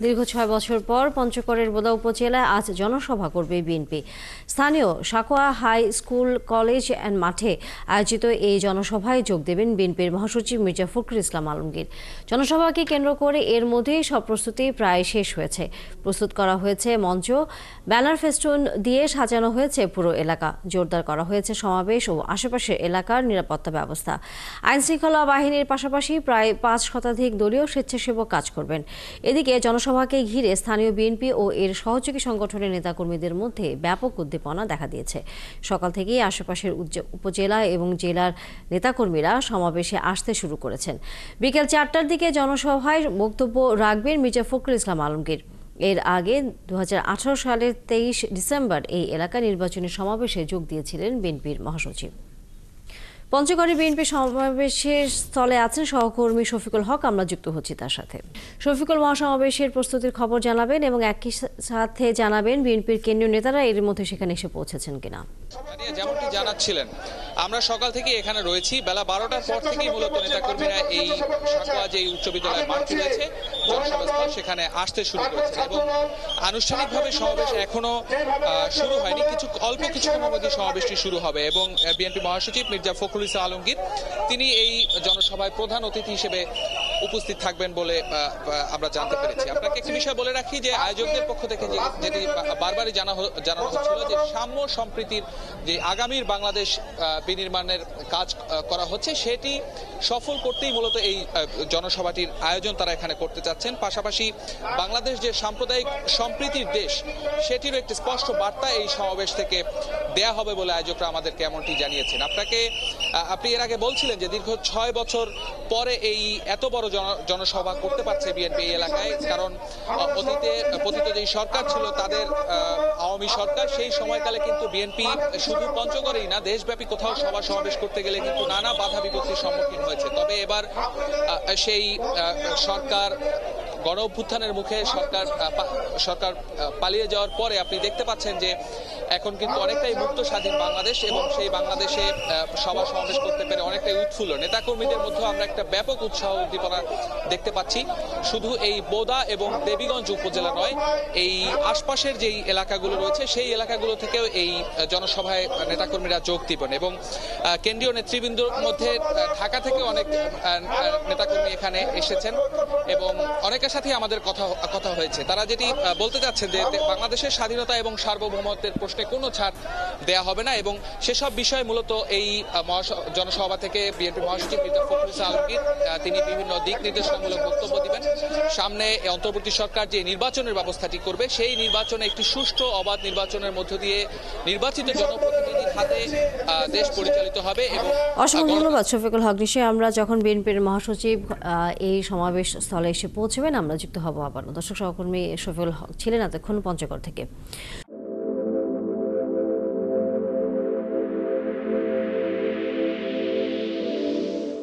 দীর্ঘ ৬ বছর পর পঞ্চগড়ের বোদা উপজেলায় আজ জনসভা করবে বিএনপি। স্থানীয় সাকোয়া হাই স্কুল কলেজ অ্যান্ড মাঠে আয়োজিত এই জনসভায় যোগ দেবেন বিএনপির মহাসচিব মির্জা ফখরুল ইসলাম আলমগীর। জনসভাকে কেন্দ্র করে এর মধ্যেই সব প্রস্তুতি প্রায় শেষ হয়েছে। প্রস্তুত করা হয়েছে মঞ্চ, ব্যানার ফেস্টুন দিয়ে সাজানো হয়েছে পুরো এলাকা। জোরদার করা হয়েছে সমাবেশ ও আশেপাশের এলাকার নিরাপত্তা ব্যবস্থা। আইনশৃঙ্খলা বাহিনীর পাশাপাশি প্রায় ৫ শতাধিক দলীয় স্বেচ্ছাসেবক কাজ করবেন। এদিকে জনসভাকে ঘিরে স্থানীয় বিএনপি ও এর সহযোগী সংগঠনের নেতাকর্মীদের মধ্যে ব্যাপক উদ্দীপনা দেখা দিয়েছে। সকাল থেকেই আশেপাশের উপজেলা এবং জেলার নেতাকর্মীরা সমাবেশে আসতে শুরু করেছেন। বিকেল ৪টার দিকে জনসভায় বক্তব্য রাখবেন মির্জা ফখরুল ইসলাম আলমগীর। এর আগে ২০১৮ সালের ২৩ ডিসেম্বর এই এলাকা নির্বাচনী সমাবেশে যোগ দিয়েছিলেন বিএনপির মহাসচিব। পঞ্চগড়ে বিএনপি সমাবেশের স্থলে আছেন সহকর্মী শফিকুল হক। আমরা যুক্ত হচ্ছি তার সাথে। শফিকুল, মহাসমাবেশের প্রস্তুতির খবর জানাবেন এবং একই সাথে জানাবেন বিএনপির কেন্দ্রীয় নেতারা এর মধ্যে সেখানে এসে পৌঁছেছেন কিনা। যেমনটি জানাচ্ছিলেন, আমরা সকাল থেকে এখানে রয়েছি। বেলা ১২টার পর থেকেই মূলত নেতাকর্মীরা এই সাকোয়া যে উচ্চ বিদ্যালয় মাঠটি রয়েছে জনসভাস্থল সেখানে আসতে শুরু করেছে এবং আনুষ্ঠানিকভাবে সমাবেশ এখনো শুরু হয়নি। অল্প কিছুক্ষণের মধ্যে সমাবেশটি শুরু হবে এবং বিএনপি মহাসচিব মির্জা ফখরুল ইসলাম আলমগীর তিনি এই জনসভায় প্রধান অতিথি হিসেবে উপস্থিত থাকবেন বলে আমরা জানতে পেরেছি। আপনাকে একটি বিষয় বলে রাখি যে আয়োজকদের পক্ষ থেকে যেটি বারবারই জানানো হচ্ছিল যে সাম্য সম্প্রীতির যে আগামীর বাংলাদেশ বিনির্মাণের কাজ করা হচ্ছে সেটি সফল করতেই মূলত এই জনসভাটির আয়োজন তারা এখানে করতে চাচ্ছেন। পাশাপাশি বাংলাদেশ যে সাম্প্রদায়িক সম্প্রীতির দেশ সেটিরও একটি স্পষ্ট বার্তা এই সমাবেশ থেকে দেয়া হবে বলে আয়োজকরা আমাদেরকে এমনটি জানিয়েছেন। আপনি এর আগে বলছিলেন যে দীর্ঘ ৬ বছর পরে এই এত বড় জনসভা করতে পারছে বিএনপি এই এলাকায়, কারণ অতীতে পতিত যেই সরকার ছিল তাদের আওয়ামী সরকার, সেই সময়কালে কিন্তু বিএনপি শুধু পঞ্চগড়েই না দেশব্যাপী কোথাও সভা সমাবেশ করতে গেলে কিন্তু নানা বাধা বিপত্তির সম্মুখীন হয়েছে। তবে এবার সেই সরকার গণ অভ্যুত্থানের মুখে সরকার পালিয়ে যাওয়ার পরে আপনি দেখতে পাচ্ছেন যে এখন কিন্তু অনেকটাই মুক্ত স্বাধীন বাংলাদেশ এবং সেই বাংলাদেশে সভা সমাবেশ করতে পেরে অনেকটাই উৎফুল্ল। নেতাকর্মীদের মধ্যে আমরা একটা ব্যাপক উৎসাহ উদ্দীপনা দেখতে পাচ্ছি। শুধু এই বোদা এবং দেবীগঞ্জ উপজেলা নয়, এই আশপাশের যেই এলাকাগুলো রয়েছে সেই এলাকাগুলো থেকেও এই জনসভায় নেতাকর্মীরা যোগ দিবেন এবং কেন্দ্রীয় নেতৃবৃন্দর মধ্যে ঢাকা থেকে অনেক নেতাকর্মী এখানে এসেছেন এবং অনেকের সাথে আমাদের কথা হয়েছে। তারা যেটি বলতে চাচ্ছেন যে বাংলাদেশের স্বাধীনতা এবং সার্বভৌমত্বের প্রশ্নে কোনো ছাড় দেয়া হবে না এবং সেসব বিষয়ে মূলত এই জনসভা থেকে বিএনপি মহাসচিব মির্জা ফখরুল ইসলাম আলমগীর তিনি বিভিন্ন দিক নির্দেশনামূলক বক্তব্য দিবেন। সামনে অন্তর্বর্তী সরকার যে নির্বাচনের ব্যবস্থাটি করবে সেই নির্বাচনে একটি সুষ্ঠু অবাধ নির্বাচনের মধ্য দিয়ে নির্বাচিত জনপ্রতিনিধির হাতে দেশ পরিচালিত হবে। এবং অসংখ্য ধন্যবাদ শফিকুল হক। নিশ্চয়ই আমরা যখন বিএনপির মহাসচিব এই সমাবেশ স্থলে এসে পৌঁছবেন আমরা যুক্ত হব আবার। দর্শক, সহকর্মী শফিকুল হক ছিলেন এতক্ষণ পঞ্চগড় থেকে।